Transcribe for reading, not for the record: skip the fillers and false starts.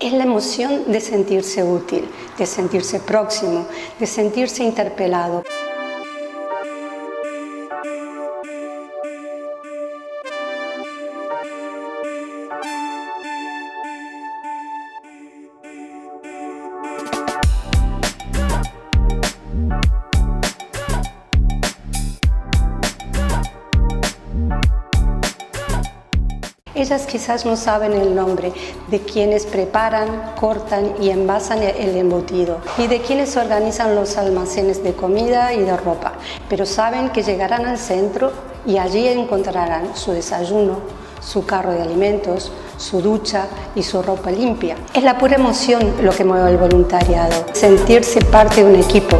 Es la emoción de sentirse útil, de sentirse próximo, de sentirse interpelado. Ellas quizás no saben el nombre de quienes preparan, cortan y envasan el embutido, ni de quienes organizan los almacenes de comida y de ropa, pero saben que llegarán al centro y allí encontrarán su desayuno, su carro de alimentos, su ducha y su ropa limpia. Es la pura emoción lo que mueve el voluntariado, sentirse parte de un equipo,